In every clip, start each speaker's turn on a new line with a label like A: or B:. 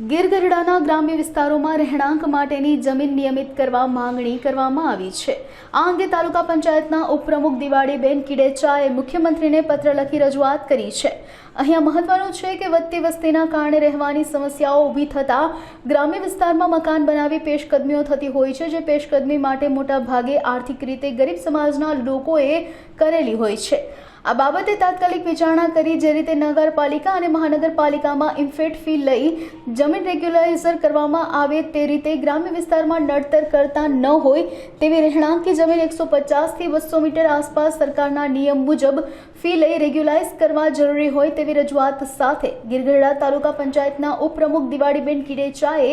A: ગીર ગઢડાના ગ્રામ્ય વિસ્તારોમાં રહેણાંક માટેની જમીન નિયમિત કરવા માંગણી કરવામાં આવી છે। આ અંગે તાલુકા પંચાયતના ઉપપ્રમુખ દિવાળીબેન કિડેચાએ મુખ્યમંત્રીને પત્ર લખી રજૂઆત કરી છે। અહીંયા મહત્વનું છે કે વધતી વસ્તીના કારણે રહેવાની સમસ્યાઓ ઊભી થતા ગ્રામ્ય વિસ્તારમાં મકાન બનાવી પેશકદમીઓ થતી હોય છે, જે પેશકદમી માટે મોટા ભાગે આર્થિક રીતે ગરીબ સમાજના લોકોએ કરેલી હોય છે। આ બાબતે તાત્કાલિક વિચારણા કરી જે રીતે નગરપાલિકા અને મહાનગરપાલિકામાં ઇન્ફેટ ફી લઈ જમીન રેગ્યુલરાઇઝર કરવામાં આવે તે રીતે ગ્રામ્ય વિસ્તારમાં નડતર કરતા ન હોય તેવી રહેણાંકી જમીન 150 થી 200 મીટર આસપાસ સરકારના નિયમ મુજબ ફી લઈ રેગ્યુલાઇઝ કરવા જરૂરી હોય તેવી રજૂઆત સાથે ગીર ગઢડા તાલુકા પંચાયતના ઉપપ્રમુખ દિવાળીબેન કિડેચાએ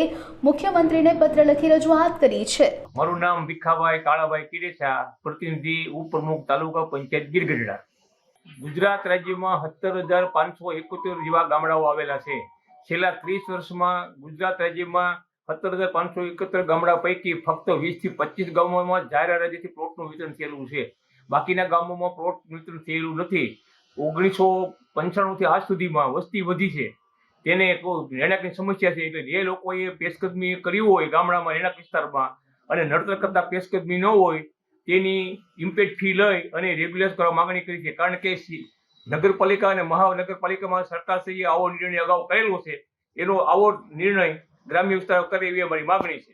A: મુખ્યમંત્રીને પત્ર લખી રજૂઆત કરી છે।
B: મારું નામ ભીખાભાઈ કાળાભાઈ કિડેચા, પ્રતિનિધિ ઉપપ્રમુખ તાલુકા પંચાયત ગીર ગઢડા। ગુજરાત રાજ્યમાં 17,571 જેવા ગામડાઓ આવેલા છે। છેલ્લા 30 વર્ષમાં ગુજરાત રાજ્યમાં 17,571 ગામડા પૈકી ફક્ત 20 થી 25 ગામોમાં જાહેર હરાજીથી પ્લોટનું વિતરણ થયેલું છે। બાકીના ગામોમાં પ્લોટ વિતરણ થયેલું નથી। 1995 થી આજ સુધીમાં વસ્તી વધી છે, તેને રહેણાંકની સમસ્યા છે, એટલે જે લોકોએ પેશકદમી કરી હોય ગામડામાં રહેણાંક વિસ્તારમાં અને નડતર કરતા પેશકદમી ન હોય તેની ઇમ્પેક્ટ ફી લઈ અને રેગ્યુલર કરવા માંગણી કરી છે। કારણ કે નગરપાલિકા અને મહાનગરપાલિકામાં સરકારશ્રીએ આવો નિર્ણય અગાઉ કરેલો છે, એનો આવો નિર્ણય ગ્રામ્ય વિસ્તારો કરે એવી અમારી માંગણી છે।